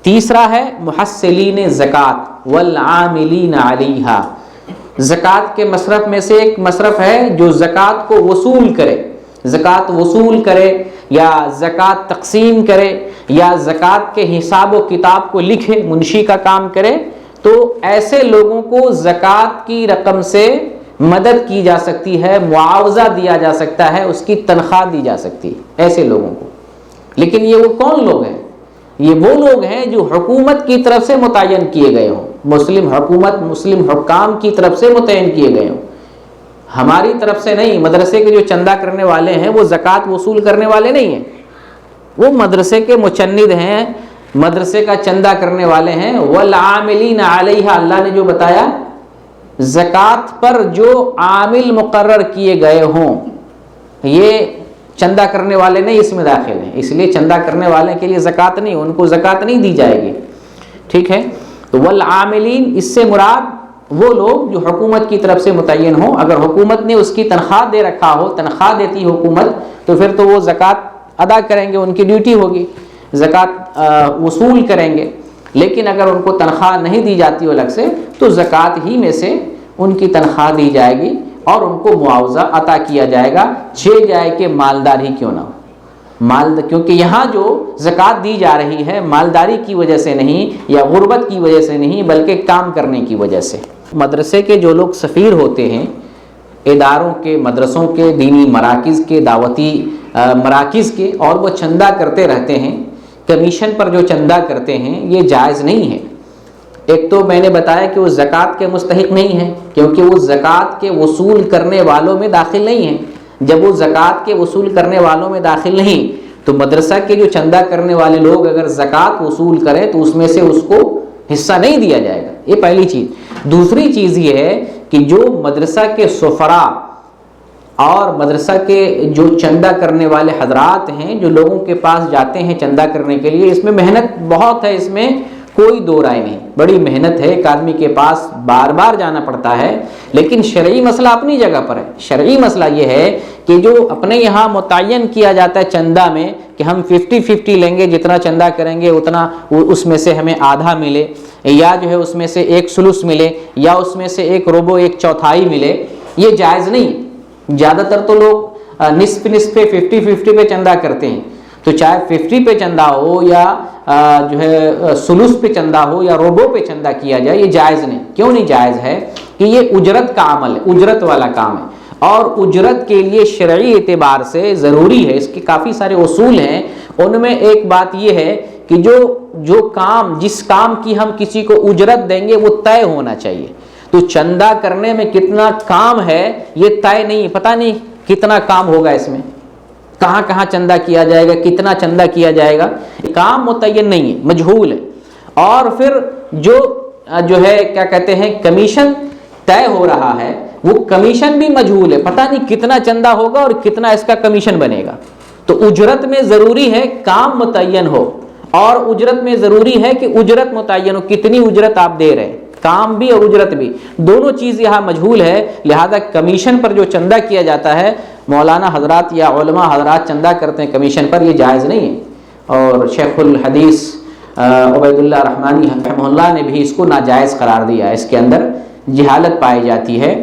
تیسرا ہے محصلین زکوٰۃ والعاملین علیہا، زکوٰۃ کے مصرف میں سے ایک مصرف ہے جو زکوٰۃ کو وصول کرے، زکوٰۃ وصول کرے یا زکوٰۃ تقسیم کرے یا زکوٰۃ کے حساب و کتاب کو لکھے، منشی کا کام کرے، تو ایسے لوگوں کو زکوٰۃ کی رقم سے مدد کی جا سکتی ہے، معاوضہ دیا جا سکتا ہے، اس کی تنخواہ دی جا سکتی ہے ایسے لوگوں کو۔ لیکن یہ وہ کون لوگ ہیں؟ یہ وہ لوگ ہیں جو حکومت کی طرف سے متعین کیے گئے ہوں، مسلم حکومت، مسلم حکام کی طرف سے متعین کیے گئے ہوں، ہماری طرف سے نہیں۔ مدرسے کے جو چندہ کرنے والے ہیں وہ زکوٰۃ وصول کرنے والے نہیں ہیں، وہ مدرسے کے مچند ہیں، مدرسے کا چندہ کرنے والے ہیں۔ والعاملین علیہا، اللہ نے جو بتایا زکوٰۃ پر جو عامل مقرر کیے گئے ہوں، یہ چندہ کرنے والے نہیں اس میں داخل ہیں، اس لیے چندہ کرنے والے کے لیے زکوٰۃ نہیں، ان کو زکوٰۃ نہیں دی جائے گی، ٹھیک ہے۔ تو والعاملین، اس سے مراد وہ لوگ جو حکومت کی طرف سے متعین ہوں۔ اگر حکومت نے اس کی تنخواہ دے رکھا ہو، تنخواہ دیتی حکومت، تو پھر تو وہ زکوٰۃ ادا کریں گے، ان کی ڈیوٹی ہوگی، زکوٰۃ وصول کریں گے۔ لیکن اگر ان کو تنخواہ نہیں دی جاتی الگ سے، تو زکوٰۃ ہی میں سے ان کی تنخواہ دی جائے گی اور ان کو معاوضہ عطا کیا جائے گا، چھے جائے کہ مالدار ہی کیوں نہ ہو۔ کیونکہ یہاں جو زکوٰۃ دی جا رہی ہے مالداری کی وجہ سے نہیں یا غربت کی وجہ سے نہیں، بلکہ کام کرنے کی وجہ سے۔ مدرسے کے جو لوگ سفیر ہوتے ہیں، اداروں کے، مدرسوں کے، دینی مراکز کے، دعوتی مراکز کے، اور وہ چندہ کرتے رہتے ہیں، کمیشن پر جو چندہ کرتے ہیں، یہ جائز نہیں ہے۔ ایک تو میں نے بتایا کہ وہ زکوٰۃ کے مستحق نہیں ہے، کیونکہ وہ زکوٰۃ کے وصول کرنے والوں میں داخل نہیں ہے۔ جب وہ زکوٰۃ کے وصول کرنے والوں میں داخل نہیں، تو مدرسہ کے جو چندہ کرنے والے لوگ اگر زکوٰۃ وصول کریں تو اس میں سے اس کو حصہ نہیں دیا جائے گا، یہ پہلی چیز۔ دوسری چیز یہ ہے کہ جو مدرسہ کے سفراء اور مدرسہ کے جو چندہ کرنے والے حضرات ہیں، جو لوگوں کے پاس جاتے ہیں چندہ کرنے کے لیے، اس میں محنت بہت ہے، اس میں کوئی دو رائے نہیں، بڑی محنت ہے، ایک آدمی کے پاس بار بار جانا پڑتا ہے۔ لیکن شرعی مسئلہ اپنی جگہ پر ہے۔ شرعی مسئلہ یہ ہے کہ جو اپنے یہاں متعین کیا جاتا ہے چندہ میں کہ ہم 50-50 لیں گے، جتنا چندہ کریں گے اتنا اس میں سے ہمیں آدھا ملے، یا جو ہے اس میں سے ایک ثلث ملے، یا اس میں سے ایک ربع، ایک چوتھائی ملے، یہ جائز نہیں۔ زیادہ تر تو لوگ نصف پہ 50-50 پہ چندہ کرتے ہیں، تو چاہے 50 پہ چندہ ہو یا جو ہے ثلث پہ چندہ ہو یا ربع پہ چندہ کیا جائے، یہ جائز نہیں۔ کیوں نہیں جائز ہے؟ کہ یہ اجرت کا عمل ہے، اجرت والا کام ہے، اور اجرت کے لیے شرعی اعتبار سے ضروری ہے، اس کے کافی سارے اصول ہیں۔ ان میں ایک بات یہ ہے کہ جو کام، جس کام کی ہم کسی کو اجرت دیں گے وہ طے ہونا چاہیے۔ تو چندہ کرنے میں کتنا کام ہے یہ طے نہیں، پتہ نہیں کتنا کام ہوگا، اس میں کہاں کہاں چندہ کیا جائے گا، کتنا چندہ کیا جائے گا، کام متعین نہیں ہے، مجہول ہے۔ اور پھر جو ہے کیا کہتے ہیں، کمیشن طے ہو رہا ہے، وہ کمیشن بھی مجہول ہے، پتہ نہیں کتنا چندہ ہوگا اور کتنا اس کا کمیشن بنے گا۔ تو اجرت میں ضروری ہے کام متعین ہو، اور اجرت میں ضروری ہے کہ اجرت متعین ہو، کتنی اجرت آپ دے رہے ہیں، کام بھی اور اجرت بھی، دونوں چیز یہاں مجہول ہے۔ لہذا کمیشن پر جو چندہ کیا جاتا ہے، مولانا حضرات یا علماء حضرات چندہ کرتے ہیں کمیشن پر، یہ جائز نہیں ہے۔ اور شیخ الحدیث عبید اللہ رحمانی رحمہ اللہ نے بھی اس کو ناجائز قرار دیا، اس کے اندر جہالت پائی جاتی ہے۔